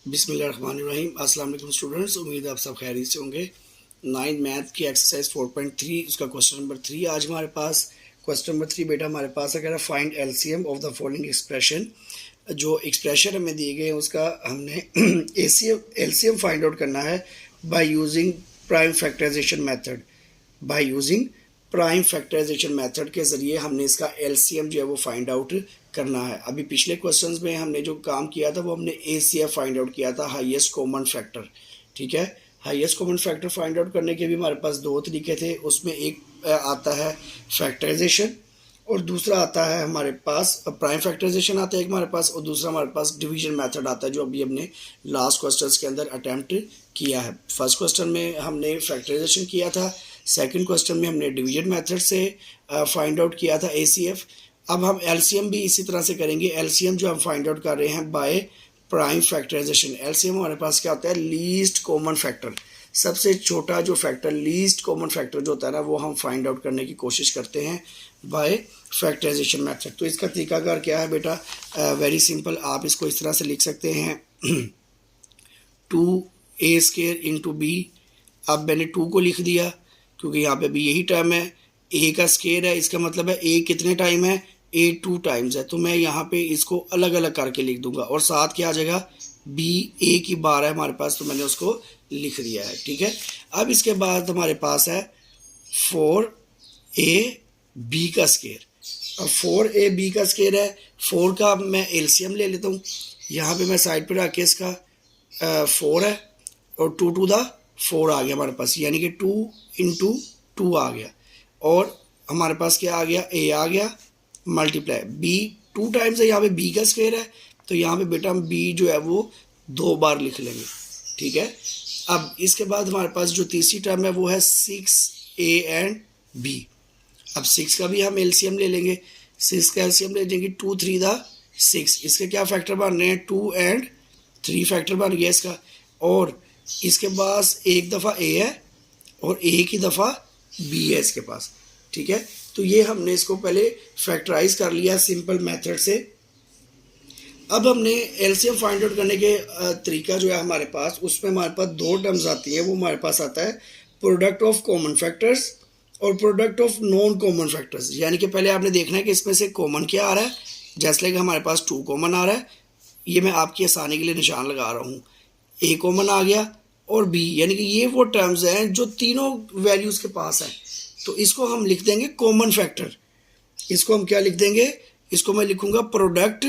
बिस्मिल्लाहिर्रहमानिर्रहीम। अस्सलाम वालेकुम स्टूडेंट्स, उम्मीद है आप सब खैरियत से होंगे। 9 मैथ की एक्सरसाइज 4.3 उसका क्वेश्चन नंबर 3 आज हमारे पास। क्वेश्चन नंबर 3 बेटा हमारे पास है, कह रहा find LCM of the following expression. जो एक्सप्रेशन हमें दिए गए हैं उसका हमने एलसीएम फाइंड आउट करना है by using prime factorisation method. By using prime factorisation method के ज़रिए हमने इसका एलसीएम जो है वो फाइंड आउट करना है। अभी पिछले क्वेश्चंस में हमने जो काम किया था वो हमने एसीएफ फाइंड आउट किया था, हाईएस्ट कॉमन फैक्टर। ठीक है, highest common factor find out करने के भी हमारे पास दो तरीके थे। उसमें एक आता है फैक्टराइजेशन और दूसरा आता है हमारे पास प्राइम फैक्टराइजेशन आता है एक हमारे पास, और दूसरा हमारे पास डिवीजन मेथड आता है जो अभी हमने लास्ट क्वेश्चंस के अंदर अटेम्प्ट किया है। फर्स्ट क्वेश्चन में हमने फैक्टराइजेशन किया था, सेकंड क्वेश्चन में हमने डिवीजन मेथड से फाइंड आउट किया था एसीएफ। अब हम एलसीएम भी इसी तरह से करेंगे। एलसीएम जो हम फाइंड आउट कर रहे हैं बाय प्राइम फैक्टराइजेशन। एलसीएम हमारे पास क्या होता है, लीस्ट कॉमन फैक्टर। सबसे छोटा जो फैक्टर, लीस्ट कॉमन फैक्टर जो होता है ना, वो हम फाइंड आउट करने की कोशिश करते हैं बाय फैक्टराइजेशन मेथड। तो इसका तरीकाकार क्या है बेटा, वेरी सिंपल। आप इसको इस तरह से लिख सकते हैं 2a² इंटू बी। अब मैंने 2 को लिख दिया क्योंकि यहाँ पे भी यही टर्म है, a का स्केयर है, इसका मतलब है a कितने टाइम है, a 2 टाइम्स है। तो मैं यहाँ पे इसको अलग अलग करके लिख दूंगा और साथ क्या आ जाएगा, b a की बार है हमारे पास, तो मैंने उसको लिख दिया है। ठीक है, अब इसके बाद हमारे पास है 4a b का स्केयर। अब 4a b का स्केयर है, 4 का मैं एलसीएम ले लेता हूँ। यहाँ पे मैं साइड पे रख के इसका 4 है और 2 टू द 4 आ गया हमारे पास, यानी कि 2 इंटू 2 आ गया। और हमारे पास क्या आ गया, a आ गया मल्टीप्लाई b 2 टाइम्स है, यहाँ पे b का स्क्वायर है, तो यहाँ पे बेटा हम b जो है वो 2 बार लिख लेंगे। ठीक है, अब इसके बाद हमारे पास जो तीसरी टर्म है वो है 6a एंड b। अब 6 का भी हम एलसीएम ले लेंगे। 6 का एलसीएम ले लेंगे 2 3 द 6। इसके क्या फैक्टर बन रहे हैं, 2 एंड 3 फैक्टर बन गया इसका। और इसके पास एक दफ़ा a है और एक ही दफ़ा b है इसके पास। ठीक है, तो ये हमने इसको पहले फैक्टराइज कर लिया सिंपल मेथड से। अब हमने एलसीएम फाइंड आउट करने के तरीका जो है हमारे पास, उसमें हमारे पास दो टर्म्स आती है। वो हमारे पास आता है प्रोडक्ट ऑफ कॉमन फैक्टर्स और product of non common factors. यानी कि पहले आपने देखना है कि इसमें से कॉमन क्या आ रहा है। जैसे लाइक हमारे पास 2 कॉमन आ रहा है, ये मैं आपकी आसानी के लिए निशान लगा रहा हूँ। a कॉमन आ गया और b, यानी कि ये वो टर्म्स हैं जो तीनों वैल्यूज़ के पास हैं। तो इसको हम लिख देंगे कॉमन फैक्टर। इसको हम क्या लिख देंगे, इसको मैं लिखूंगा प्रोडक्ट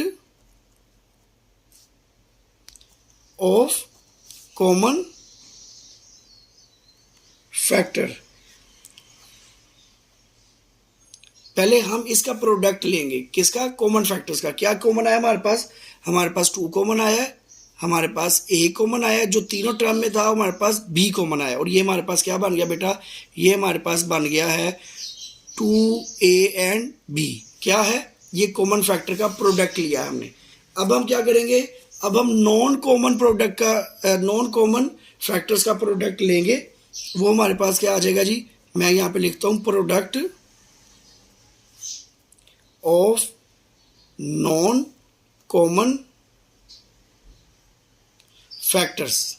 ऑफ कॉमन फैक्टर। पहले हम इसका प्रोडक्ट लेंगे, किसका, कॉमन फैक्टर्स का। क्या कॉमन आया हमारे पास 2 कॉमन आया है, हमारे पास a कॉमन आया है, जो तीनों टर्म में था हमारे पास b कॉमन आया, और ये हमारे पास क्या बन गया बेटा, ये हमारे पास बन गया है 2a एंड b। क्या है, ये कॉमन फैक्टर का प्रोडक्ट लिया है हमने। अब हम क्या करेंगे, अब हम नॉन कॉमन फैक्टर्स का प्रोडक्ट लेंगे। वो हमारे पास क्या आ जाएगा जी, मैं यहाँ पे लिखता हूँ product of non common factors.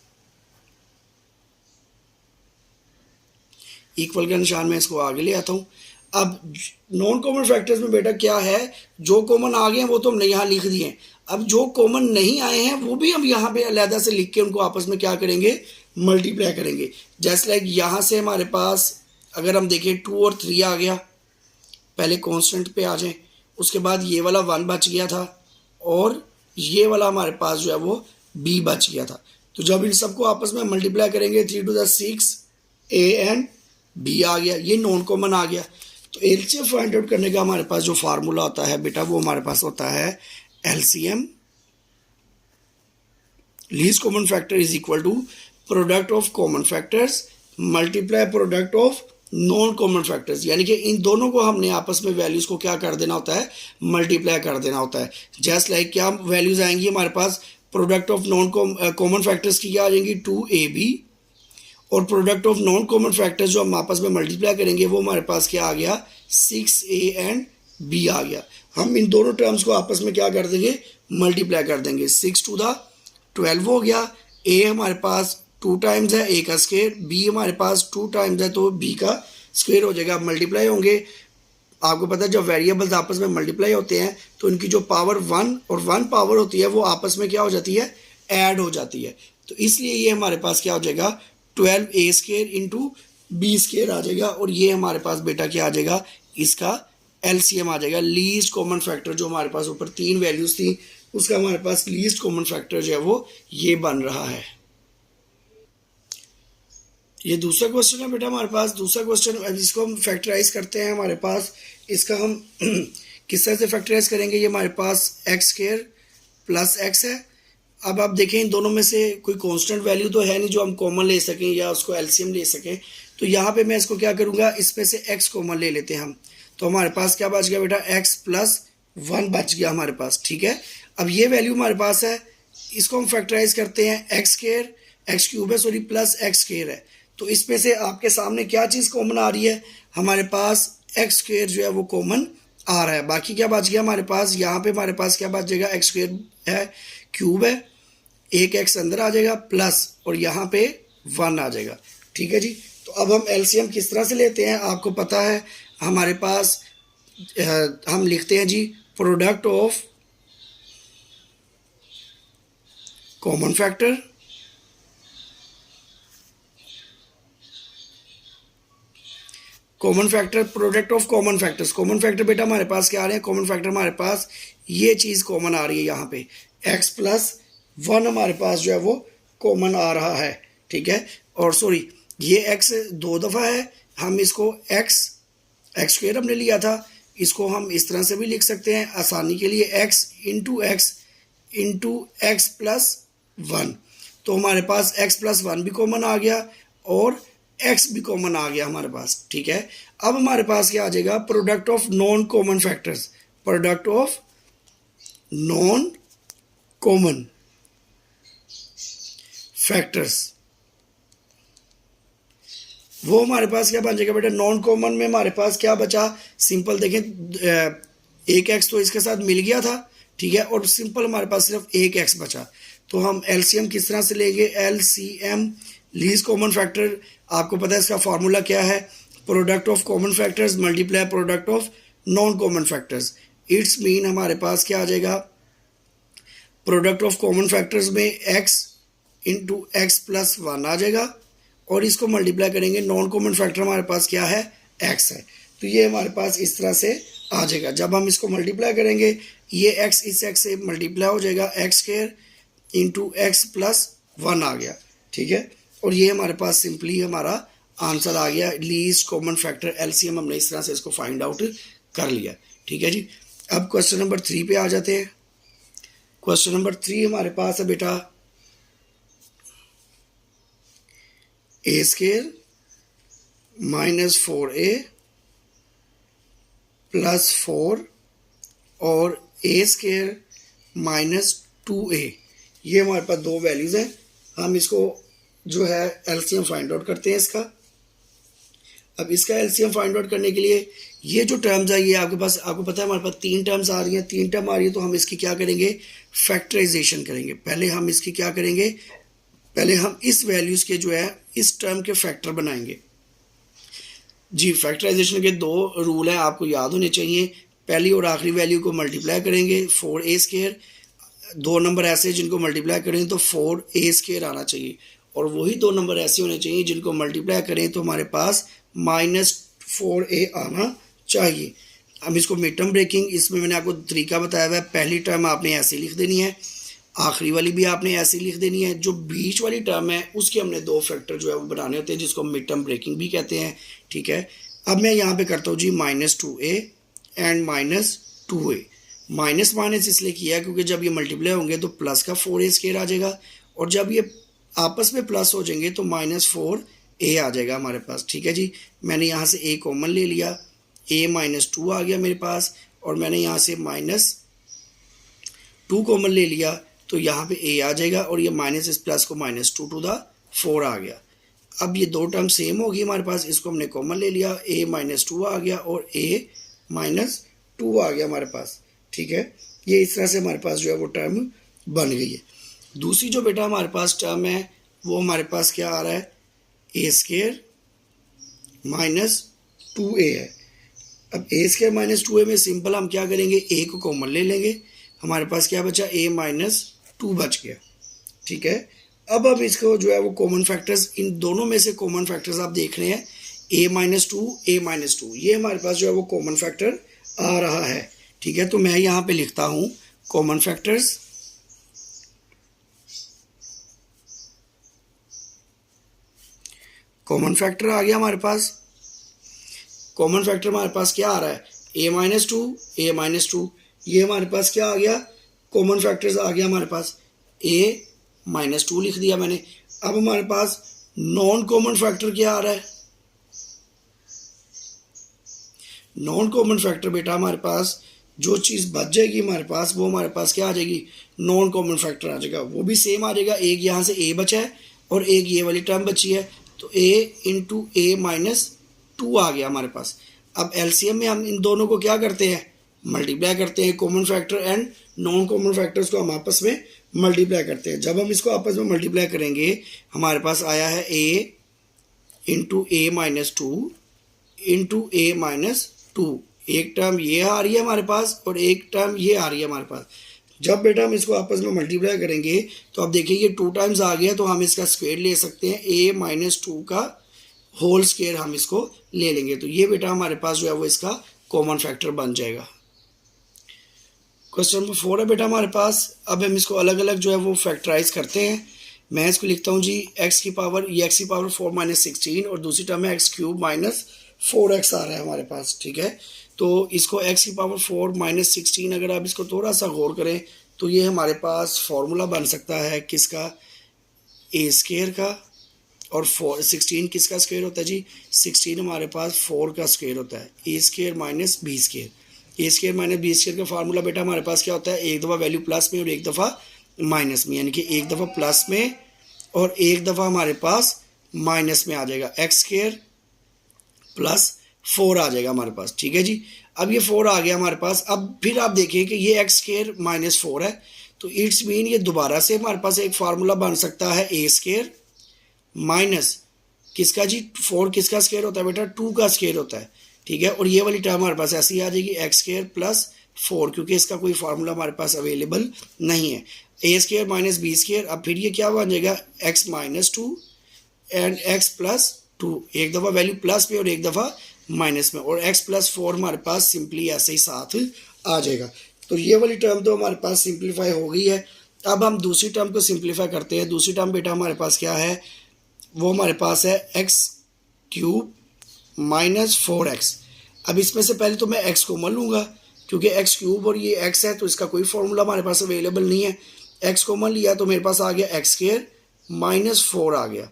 Equal का निशान में इसको आगे ले आता हूं। अब नॉन कॉमन फैक्टर्स में बेटा क्या है, जो कॉमन आ गए हैं वो तो हमने यहाँ लिख दिए हैं। अब जो कॉमन नहीं आए हैं वो भी हम यहाँ पे अलहदा से लिख के उनको आपस में क्या करेंगे, मल्टीप्लाई करेंगे। जैसे लाइक यहाँ से हमारे पास अगर हम देखें 2 और 3 आ गया, पहले कांस्टेंट पे आ जाए, उसके बाद ये वाला 1 बच गया था और ये वाला हमारे पास जो है वो b बच गया था। तो जब इन सबको आपस में मल्टीप्लाई करेंगे 3 to the 6 a and b आ गया, ये नॉन कॉमन आ गया। तो एलसीएम फाइंड आउट करने का हमारे पास जो फार्मूला होता है बेटा, वो हमारे पास होता है LCM least common factor is equal to product of common factors multiply product of non common factors. यानी कि इन दोनों को हमने आपस में वैल्यूज को क्या कर देना होता है, मल्टीप्लाई कर देना होता है। जैसे लाइक क्या वैल्यूज आएंगी हमारे पास, product of non common factors की क्या आ जाएंगी 2ab, और product of non common factors जो हम आपस में मल्टीप्लाई करेंगे वो हमारे पास क्या आ गया, 6a एंड b आ गया। हम इन दोनों टर्म्स को आपस में क्या कर देंगे, मल्टीप्लाई कर देंगे। 6 टू द 12 हो गया। ए हमारे पास 2 टाइम्स है ए का स्क्वायर, बी हमारे पास 2 टाइम्स है तो बी का स्क्वायर हो जाएगा। मल्टीप्लाई होंगे, आपको पता है जब वेरिएबल्स आपस में मल्टीप्लाई होते हैं तो इनकी जो पावर 1 और 1 पावर होती है वो आपस में क्या हो जाती है, ऐड हो जाती है। तो इसलिए ये हमारे पास क्या हो जाएगा, 12a square into B square आ जाएगा। और ये हमारे पास बेटा क्या आ जाएगा, इसका एलसीएम आ जाएगा, लीस्ट कॉमन फैक्टर। जो हमारे पास ऊपर 3 वैल्यूज थी उसका हमारे पास लीस्ट कॉमन फैक्टर जो है वो ये बन रहा है। ये दूसरा क्वेश्चन है बेटा हमारे पास। दूसरा क्वेश्चन, अब इसको हम फैक्टराइज करते हैं। हमारे पास इसका हम किस तरह से फैक्टराइज करेंगे, ये हमारे पास एक्स स्क्वायर प्लस एक्स है। अब आप देखें इन दोनों में से कोई कांस्टेंट वैल्यू तो है नहीं जो हम कॉमन ले सकें या उसको एलसीएम ले सकें। तो यहाँ पे मैं इसको क्या करूँगा, इसमें से एक्स कॉमन ले लेते हैं हम। तो हमारे पास क्या बच गया बेटा, एक्स प्लस 1 बच गया हमारे पास, ठीक है। अब ये वैल्यू हमारे पास है, इसको हम फैक्टराइज करते हैं, एक्स स्क्वायर एक्स क्यूब है सॉरी प्लस एक्स स्क्वायर है। तो इसमें से आपके सामने क्या चीज़ कॉमन आ रही है, हमारे पास एक्स स्क्वायर जो है वो कॉमन आ रहा है। बाकी क्या बच गया हमारे पास, यहाँ पे हमारे पास क्या बच जाएगा, एक्स स्क्वायर है क्यूब है, एक एक्स अंदर आ जाएगा प्लस और यहाँ पे 1 आ जाएगा, ठीक है जी। तो अब हम एलसीएम किस तरह से लेते हैं, आपको पता है हमारे पास हम लिखते हैं जी product of common factor, common factor product of common factors. Common factor बेटा हमारे पास क्या आ रहे हैं, कॉमन फैक्टर हमारे पास ये चीज़ कॉमन आ रही है, यहाँ पे x प्लस 1 हमारे पास जो है वो कॉमन आ रहा है, ठीक है। और सॉरी ये x 2 दफ़ा है, हम इसको x स्क्वायर हमने लिया था, इसको हम इस तरह से भी लिख सकते हैं आसानी के लिए, x इंटू एक्स प्लस 1। तो हमारे पास x प्लस 1 भी कॉमन आ गया और x भी कॉमन आ गया हमारे पास, ठीक है। अब हमारे पास क्या आ जाएगा, product of non common factors, product of non common factors, वो हमारे पास क्या बन जाएगा बेटा, नॉन कॉमन में हमारे पास क्या बचा, सिंपल देखें एक एक्स तो इसके साथ मिल गया था, ठीक है, और सिंपल हमारे पास सिर्फ एक एक्स बचा। तो हम एलसीएम किस तरह से लेंगे, एलसीएम लीस्ट कॉमन फैक्टर, आपको पता है इसका फार्मूला क्या है, product of common factors multiply product of non common factors. It's mean हमारे पास क्या आ जाएगा, प्रोडक्ट ऑफ कॉमन फैक्टर्स में x इंटू एक्स प्लस 1 आ जाएगा और इसको मल्टीप्लाई करेंगे, नॉन कॉमन फैक्टर हमारे पास क्या है, x है। तो ये हमारे पास इस तरह से आ जाएगा। जब हम इसको मल्टीप्लाई करेंगे ये x इस x से मल्टीप्लाई हो जाएगा, x square into x plus 1 आ गया, ठीक है। और ये हमारे पास सिंपली हमारा आंसर आ गया, लीस्ट कॉमन फैक्टर एलसीएम हमने इस तरह से इसको फाइंड आउट कर लिया, ठीक है जी। अब क्वेश्चन नंबर 3 पे आ जाते हैं। क्वेश्चन नंबर 3 हमारे पास है बेटा, ए स्क्वायर माइनस 4a प्लस 4 और ए स्क्वायर माइनस 2a, ये हमारे पास दो वैल्यूज़ हैं। हम इसको जो है एलसीएम फाइंड आउट करते हैं इसका। अब इसका एलसीएम फाइंड आउट करने के लिए ये जो टर्म्स है ये आपके पास, आपको पता है हमारे पास 3 टर्म्स आ रही हैं, 3 टर्म आ रही है तो हम इसकी क्या करेंगे, फैक्टराइजेशन करेंगे। पहले हम इसकी क्या करेंगे, पहले हम इस वैल्यूज़ के जो है इस टर्म के फैक्टर बनाएंगे जी। फैक्टराइजेशन के 2 रूल हैं, आपको याद होने चाहिए। पहली और आखिरी वैल्यू को मल्टीप्लाई करेंगे, 4a स्क्वायर, 2 नंबर ऐसे जिनको मल्टीप्लाई करेंगे तो 4a स्क्वायर आना चाहिए, और वही 2 नंबर ऐसे होने चाहिए जिनको मल्टीप्लाई करें तो हमारे पास माइनस 4a आना चाहिए। हम इसको मिड टर्म ब्रेकिंग, इसमें मैंने आपको तरीका बताया हुआ है, पहली टर्म आपने ऐसे लिख देनी है, आखिरी वाली भी आपने ऐसे लिख देनी है, जो बीच वाली टर्म है उसके हमने 2 फैक्टर जो है वो बनाने होते हैं जिसको मिड टर्म ब्रेकिंग भी कहते हैं, ठीक है। अब मैं यहाँ पे करता हूँ जी -2a and -2a, minus minus इसलिए किया है क्योंकि जब ये मल्टीप्लाई होंगे तो प्लस का 4a स्क्वायर आ जाएगा, और जब ये आपस में प्लस हो जाएंगे तो -4a आ जाएगा हमारे पास, ठीक है जी। मैंने यहाँ से a कॉमन ले लिया, a -2 आ गया मेरे पास, और मैंने यहाँ से -2 कॉमन ले लिया तो यहाँ पे a आ जाएगा, और ये माइनस इस प्लस को -2 टू द 4 आ गया। अब ये 2 टर्म सेम होगी हमारे पास, इसको हमने कॉमन ले लिया, a -2 आ गया और a -2 आ गया हमारे पास, ठीक है। ये इस तरह से हमारे पास जो है वो टर्म बन गई है। दूसरी जो बेटा हमारे पास टर्म है वो हमारे पास क्या आ रहा है, ए स्केयर माइनस 2a है। अब ए स्केयर माइनस 2a में सिंपल हम क्या करेंगे, ए को कॉमन ले लेंगे, हमारे पास क्या बचा, a माइनस 2 बच गया। ठीक है, अब इसको जो है वो कॉमन फैक्टर्स, इन दोनों में से कॉमन फैक्टर्स आप देख रहे हैं, a माइनस 2 a माइनस 2, ये हमारे पास जो है वो कॉमन फैक्टर आ रहा है। ठीक है, तो मैं यहाँ पे लिखता हूँ कॉमन फैक्टर्स, कॉमन फैक्टर आ गया हमारे पास। कॉमन फैक्टर हमारे पास क्या आ रहा है, a माइनस 2 a माइनस 2, ये हमारे पास क्या आ गया, कॉमन फैक्टर्स आ गया हमारे पास, a माइनस 2 लिख दिया मैंने। अब हमारे पास नॉन कॉमन फैक्टर क्या आ रहा है, नॉन कॉमन फैक्टर बेटा हमारे पास जो चीज़ बच जाएगी हमारे पास, वो हमारे पास क्या आ जाएगी, नॉन कॉमन फैक्टर आ जाएगा। वो भी सेम आ जाएगा, एक यहाँ से a बचा है और एक ये वाली टर्म बची है, तो a इंटू a माइनस 2 आ गया हमारे पास। अब एलसीएम में हम इन दोनों को क्या करते हैं, मल्टीप्लाई करते हैं, common factor and non common factors को हम आपस में मल्टीप्लाई करते हैं। जब हम इसको आपस में मल्टीप्लाई करेंगे हमारे पास आया है a into a minus 2 into a minus 2, एक टर्म ये आ रही है हमारे पास और एक टर्म ये आ रही है हमारे पास। जब बेटा हम इसको आपस में मल्टीप्लाई करेंगे तो आप देखिए ये 2 टाइम्स आ गया, तो हम इसका स्क्वायर ले सकते हैं, a माइनस 2 का होल स्क्वायर हम इसको ले लेंगे, तो ये बेटा हमारे पास जो है वो इसका कॉमन फैक्टर बन जाएगा। क्वेश्चन नंबर 4 है बेटा हमारे पास। अब हम इसको अलग अलग जो है वो फैक्टराइज करते हैं। मैं इसको लिखता हूँ जी x की पावर, ये x की पावर 4 माइनस 16 और दूसरी टर्म है x क्यूब माइनस 4x आ रहा है हमारे पास। ठीक है, तो इसको x की पावर 4 माइनस 16 अगर आप इसको थोड़ा सा गौर करें तो ये हमारे पास फॉर्मूला बन सकता है किसका, ए स्क्वायर का, और 16 किसका स्क्वायर होता है जी, 16 हमारे पास 4 का स्क्वायर होता है, ए स्क्वायर माइनस बी स्क्वायर। ए स्क्वायर माइनस बी स्क्वायर का फार्मूला बेटा हमारे पास क्या होता है, एक दफ़ा वैल्यू प्लस में और एक दफ़ा माइनस में, यानी कि एक दफ़ा प्लस में और एक दफ़ा हमारे पास माइनस में आ जाएगा, एक्स स्क्वायर प्लस 4 आ जाएगा हमारे पास। ठीक है जी, अब ये 4 आ गया हमारे पास। अब फिर आप देखिए कि ये एक्स स्क्वायर माइनस 4 है, तो इट्स मीन ये दोबारा से हमारे पास एक फार्मूला बन सकता है, ए स्क्वायर माइनस किसका जी, 4 किसका स्क्वायर होता है बेटा, 2 का स्क्वायर होता है। ठीक है, और ये वाली टर्म हमारे पास ऐसी आ जाएगी, एक्स स्क्वायर प्लस 4, क्योंकि इसका कोई फार्मूला हमारे पास अवेलेबल नहीं है, ए स्क्वायर माइनस बी स्क्वायर। अब फिर ये क्या बन जाएगा, x minus 2 and x plus 2, एक दफ़ा वैल्यू प्लस में और एक दफ़ा माइनस में, और एक्स प्लस 4 हमारे पास सिंपली ऐसे ही साथ आ जाएगा। तो ये वाली टर्म तो हमारे पास सिंप्लीफाई हो गई है। अब हम दूसरी टर्म को सिंप्लीफाई करते हैं। दूसरी टर्म बेटा हमारे पास क्या है, वो हमारे पास है एक्स क्यूब माइनस 4x। अब इसमें से पहले तो मैं x को कॉमन लूँगा, क्योंकि एक्स क्यूब और ये x है तो इसका कोई फॉर्मूला हमारे पास अवेलेबल नहीं है। x को कॉमन लिया तो मेरे पास आ गया एक्स स्क्वायर माइनस 4 आ गया।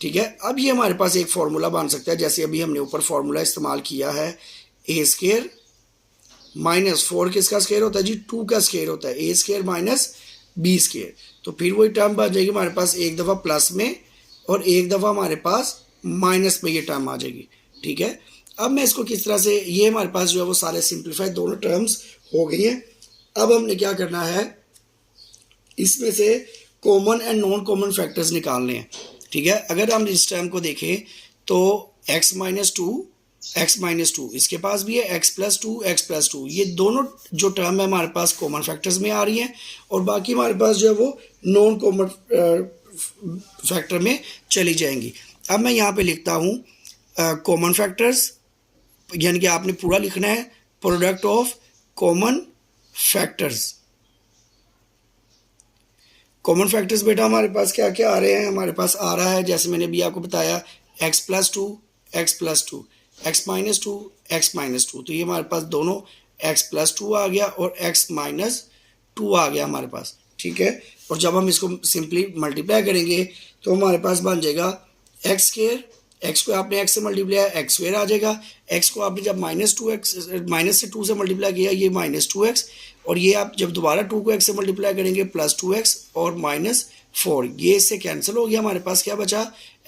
ठीक है, अब ये हमारे पास एक फार्मूला बन सकता है, जैसे अभी हमने ऊपर फार्मूला इस्तेमाल किया है, ए स्क्वायर माइनस 4 किसका स्क्वायर होता है जी, 2 का स्क्वायर होता है, ए स्क्वायर माइनस बी स्क्वायर। तो फिर वही टर्म बन जाएगी हमारे पास, एक दफ़ा प्लस में और एक दफ़ा हमारे पास माइनस में ये टर्म आ जाएगी। ठीक है, अब मैं इसको किस तरह से, ये हमारे पास जो है वो सारे सिंप्लीफाई दोनों टर्म्स हो गई हैं। अब हमने क्या करना है, इसमें से common and non common factors निकालने हैं। ठीक है, अगर हम इस टर्म को देखें तो x माइनस 2 एक्स माइनस 2 इसके पास भी है, एक्स प्लस 2 एक्स प्लस 2, ये दोनों जो टर्म है हमारे पास कॉमन फैक्टर्स में आ रही हैं, और बाकी हमारे पास जो है वो नॉन कॉमन फैक्टर में चली जाएंगी। अब मैं यहाँ पे लिखता हूँ कॉमन फैक्टर्स, यानी कि आपने पूरा लिखना है, product of common factors. Common factors बेटा हमारे पास क्या क्या आ रहे हैं, हमारे पास आ रहा है जैसे मैंने अभी आपको बताया, x plus 2 x plus 2, x minus 2 x minus 2, तो ये हमारे पास दोनों एक्स प्लस 2 आ गया और एक्स माइनस 2 आ गया हमारे पास। ठीक है, और जब हम इसको सिंपली मल्टीप्लाई करेंगे तो हमारे पास बन जाएगा एक्स स्क्वायर, एक्स को आपने एक्स से मल्टीप्लाई एक्स स्क्वायर आ जाएगा, एक्स को आपने जब माइनस से 2 से मल्टीप्लाई किया ये माइनस 2x, और ये आप जब दोबारा 2 को x से मल्टीप्लाई करेंगे प्लस 2x और माइनस 4, ये इससे कैंसिल हो गया, हमारे पास क्या बचा,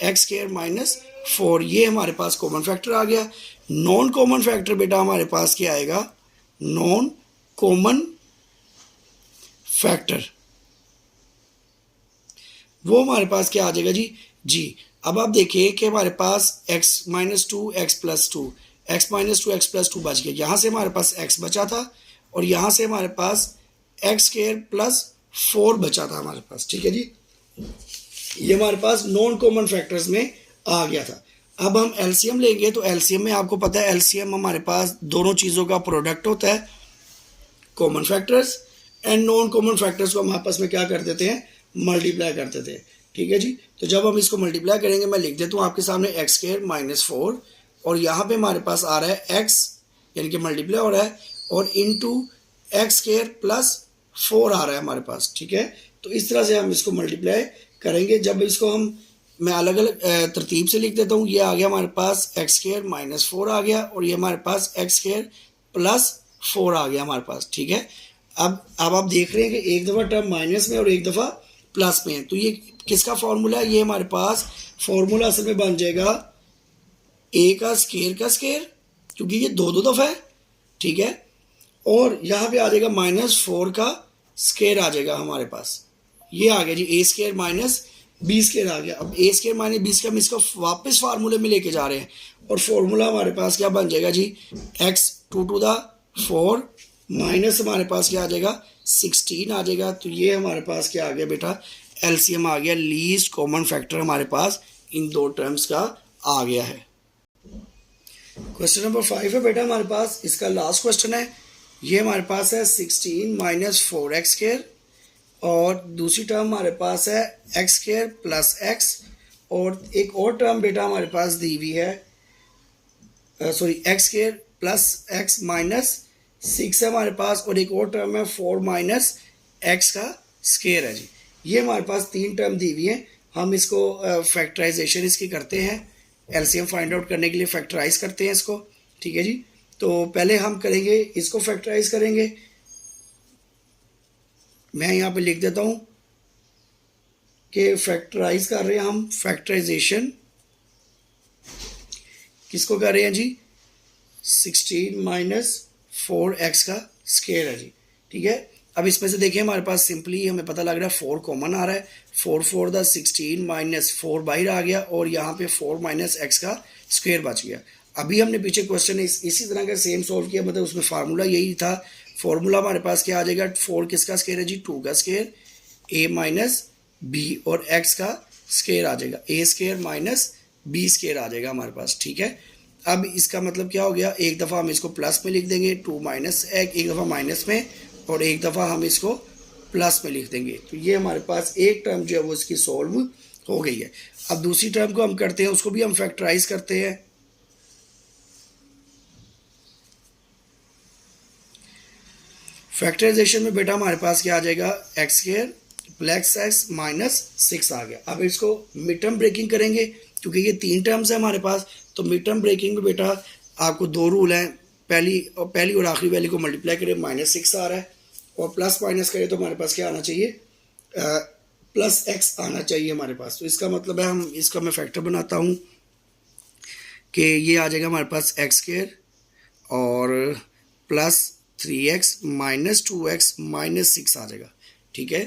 एक्स स्क्वायर माइनस 4, ये हमारे पास कॉमन फैक्टर आ गया। नॉन कॉमन फैक्टर बेटा हमारे पास क्या आएगा, नॉन कॉमन फैक्टर। वो हमारे पास क्या आ जाएगा जी। अब आप देखिए कि हमारे पास x minus two x plus two x बच गया, यहाँ से हमारे पास x बचा था और यहाँ से हमारे पास एक्स स्क्वायर प्लस 4 बचा था हमारे पास, ठीक है जी। ये हमारे पास नॉन कॉमन फैक्टर्स में आ गया था। अब हम एलसीएम लेंगे तो एलसीएम में आपको पता है एलसीएम हमारे पास दोनों चीज़ों का प्रोडक्ट होता है, common factors and non common factors को हम आपस में क्या कर देते हैं, मल्टीप्लाई कर देते हैं, ठीक है जी। तो जब हम इसको मल्टीप्लाई करेंगे, मैं लिख देता हूँ आपके सामने एक्स स्क्वायर माइनस 4 और यहाँ पे हमारे पास आ रहा है एक्स यानी कि मल्टीप्लाई हो रहा है और इनटू एक्स स्क्वायर प्लस 4 आ रहा है हमारे पास, ठीक है। तो इस तरह से हम इसको मल्टीप्लाई करेंगे। जब इसको मैं अलग अलग तरतीब से लिख देता हूँ, ये आ गया हमारे पास एक्स स्क्वायर माइनस 4 आ गया और ये हमारे पास एक्स स्क्वायर प्लस 4 आ गया हमारे पास, ठीक है। अब आप देख रहे हैं कि एक दफ़ा टर्म माइनस में और एक दफ़ा प्लस में है, तो ये किसका फॉर्मूला है, ये हमारे पास फॉर्मूला असल में बन जाएगा ए का स्केयर क्योंकि ये दो दफ़ा है, ठीक है। और यहाँ पे आ जाएगा -4 का स्केयर आ जाएगा हमारे पास, ये आ गया जी ए स्केयर माइनस बी स्केयर आ गया। अब ए स्केयर माइनस बी स्केयर हम इसको वापस फार्मूले में लेके जा रहे हैं और फॉर्मूला हमारे पास क्या बन जाएगा जी, x2⁴ माइनस हमारे पास क्या आ जाएगा 16 आ जाएगा। तो ये हमारे पास क्या आ गया बेटा, एलसीएम आ गया, लीस्ट कॉमन फैक्टर हमारे पास इन दो टर्म्स का आ गया है। क्वेश्चन नंबर 5 है बेटा हमारे पास, इसका लास्ट क्वेश्चन है। ये हमारे पास है 16 माइनस 4x स्क्वायर और दूसरी टर्म हमारे पास है एक्स स्क्वायर प्लस एक्स और एक और टर्म बेटा हमारे पास दी हुई है, sorry x square plus x minus 6 है हमारे पास और एक और टर्म है 4 माइनस एक्स का स्क्वायर है जी। ये हमारे पास तीन टर्म दी हुई हैं। हम इसको फैक्टराइजेशन इसकी करते हैं, एलसीएम फाइंड आउट करने के लिए फैक्टराइज करते हैं इसको, ठीक है जी। तो पहले हम करेंगे इसको फैक्टराइज करेंगे। मैं यहाँ पे लिख देता हूँ कि फैक्टराइज कर रहे हैं हम, फैक्टराइजेशन किसको कर रहे हैं जी, 16 माइनस 4x का स्क्वायर है जी, ठीक है। अब इसमें से देखिए हमारे पास सिंपली हमें पता लग रहा है 4 कॉमन आ रहा है, 4 4 द 16 माइनस 4 बाहर आ गया और यहाँ पे 4 माइनस एक्स का स्क्वायर बच गया। अभी हमने पीछे क्वेश्चन इसी तरह का सेम सॉल्व किया, मतलब उसमें फार्मूला यही था। फॉर्मूला हमारे पास क्या आ जाएगा, 4 किसका स्क्वायर है जी, 2 का स्क्वायर a माइनस बी और x का स्क्वायर आ जाएगा, a square minus B square आ जाएगा हमारे पास, ठीक है। अब इसका मतलब क्या हो गया, एक दफ़ा हम इसको प्लस में लिख देंगे 2 माइनस एक दफ़ा माइनस में और एक दफ़ा हम इसको प्लस में लिख देंगे। तो ये हमारे पास एक टर्म जो है वो इसकी सॉल्व हो गई है। अब दूसरी टर्म को हम करते हैं, उसको भी हम फैक्टराइज करते हैं। फैक्टराइजेशन में बेटा हमारे पास क्या आ जाएगा, x square plus x minus 6 आ गया। अब इसको मिड टर्म ब्रेकिंग करेंगे क्योंकि ये तीन टर्म्स है हमारे पास। तो मिड टर्म ब्रेकिंग में बेटा आपको दो रूल हैं, पहली और आखिरी वैल्यू को मल्टीप्लाई करें -6 आ रहा है और प्लस माइनस करें तो हमारे पास क्या आना चाहिए, प्लस एक्स आना चाहिए हमारे पास। तो इसका मतलब है, हम इसका मैं फैक्टर बनाता हूँ कि ये आ जाएगा हमारे पास एक्स स्क्वायर और plus 3x minus 2x minus 6 आ जाएगा, ठीक है।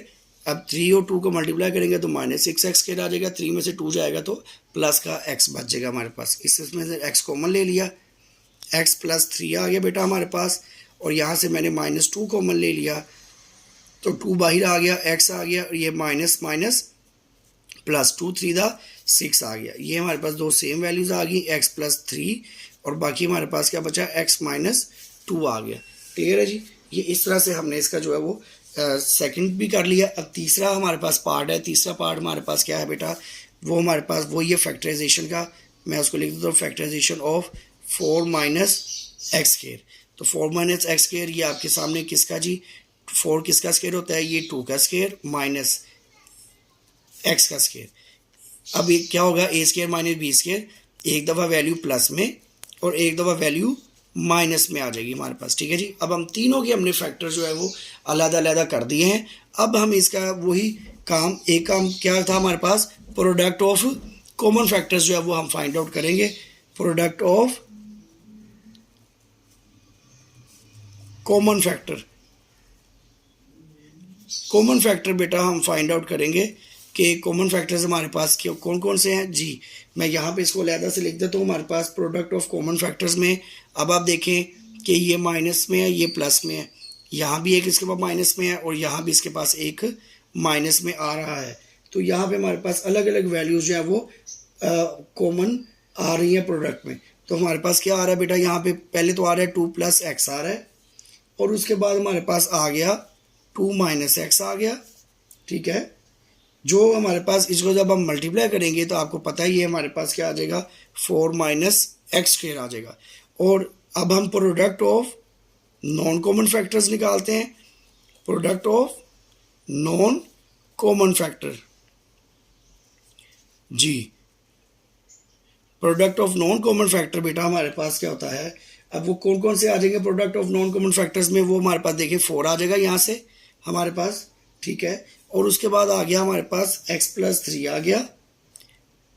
अब 3 और 2 को मल्टीप्लाई करेंगे तो -6x स्क्वायर आ जाएगा, 3 में से 2 जाएगा तो प्लस का x बच जाएगा हमारे पास। इसमें से x कॉमन ले लिया, x प्लस 3 आ गया बेटा हमारे पास और यहाँ से मैंने -2 कॉमन ले लिया तो 2 बाहर आ गया, x आ गया और ये माइनस माइनस प्लस 2 3 दा 6 आ गया। ये हमारे पास दो सेम वैल्यूज़ आ गई, x प्लस 3 और बाकी हमारे पास क्या बचा, x माइनस 2 आ गया। क्लियर है जी। ये इस तरह से हमने इसका जो है वो सेकंड भी कर लिया। अब तीसरा हमारे पास पार्ट है, तीसरा पार्ट हमारे पास क्या है बेटा, वो हमारे पास वही है फैक्टराइजेशन का। मैं उसको लिख देता हूँ factorisation of 4 minus x square. तो 4 माइनस एक्स स्क्वायर ये आपके सामने किसका जी, 4 किसका स्क्वायर होता है, ये 2 का स्क्वायर माइनस एक्स का स्क्वायर। अब ये क्या होगा, ए स्क्वायर माइनस बी स्क्वायर, एक दफ़ा वैल्यू प्लस में और एक दफ़ा वैल्यू माइनस में आ जाएगी हमारे पास, ठीक है जी। अब हम तीनों के हमने फैक्टर जो है वो अलग-अलग कर दिए हैं। अब हम इसका वही काम, एक काम क्या था हमारे पास, प्रोडक्ट ऑफ कॉमन फैक्टर्स जो है वो हम फाइंड आउट करेंगे। प्रोडक्ट ऑफ कॉमन फैक्टर बेटा हम फाइंड आउट करेंगे कि कॉमन फैक्टर्स हमारे पास कौन कौन से हैं जी। मैं यहाँ पे इसको अलहदा से लिख देता हूँ। हमारे पास प्रोडक्ट ऑफ कॉमन फैक्टर्स में अब आप देखें कि ये माइनस में है, ये प्लस में है, यहाँ भी एक इसके पास माइनस में है और यहाँ भी इसके पास एक माइनस में आ रहा है। तो यहाँ पे हमारे पास अलग अलग वैल्यूज जो है वो कॉमन आ रही है प्रोडक्ट में। तो हमारे पास क्या आ रहा है बेटा, यहाँ पे पहले तो आ रहा है 2 + x आ रहा है और उसके बाद हमारे पास आ गया 2 - x आ गया। ठीक है, जो हमारे पास इसको जब हम मल्टीप्लाई करेंगे तो आपको पता ही है हमारे पास क्या आ जाएगा, 4 - x² आ जाएगा। और अब हम product of non common factors निकालते हैं। Product of non common factor जी, product of non common factor बेटा हमारे पास क्या होता है, अब वो कौन कौन से आ जाएंगे product of non common factors में, वो हमारे पास देखिए 4 आ जाएगा यहाँ से हमारे पास। ठीक है, और उसके बाद आ गया हमारे पास x + 3 आ गया।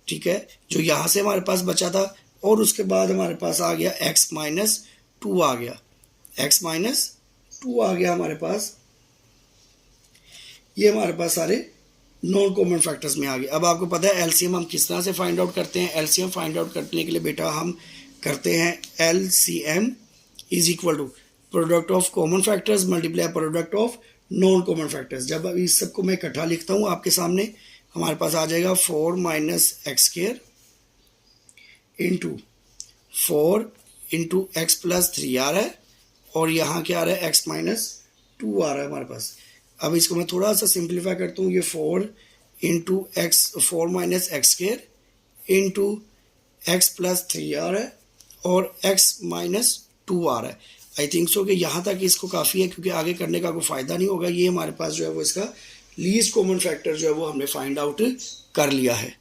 ठीक है, जो यहाँ से हमारे पास बचा था। और उसके बाद हमारे पास आ गया x - 2 आ गया, x - 2 आ गया हमारे पास। ये हमारे पास सारे नॉन कॉमन फैक्टर्स में आ गए। अब आपको पता है एलसीएम हम किस तरह से फाइंड आउट करते हैं। एलसीएम फाइंड आउट करने के लिए बेटा हम करते हैं LCM is equal to product of common factors multiply product of non common factors. जब अब इस सबको मैं इकट्ठा लिखता हूँ आपके सामने, हमारे पास आ जाएगा 4 - x² इंटू 4 इंटू x + 3 आ रहा है और यहाँ क्या आ रहा है x - 2 आ रहा है हमारे पास। अब इसको मैं थोड़ा सा सिंप्लीफाई करता हूँ, ये 4 इंटू x² इंटू x + 3 आ रहा है और x - 2 आ रहा है। आई थिंक सो कि यहाँ तक इसको काफ़ी है, क्योंकि आगे करने का कोई फ़ायदा नहीं होगा। ये हमारे पास जो है वो इसका लीस्ट कॉमन फैक्टर जो है वो हमने फाइंड आउट कर लिया है।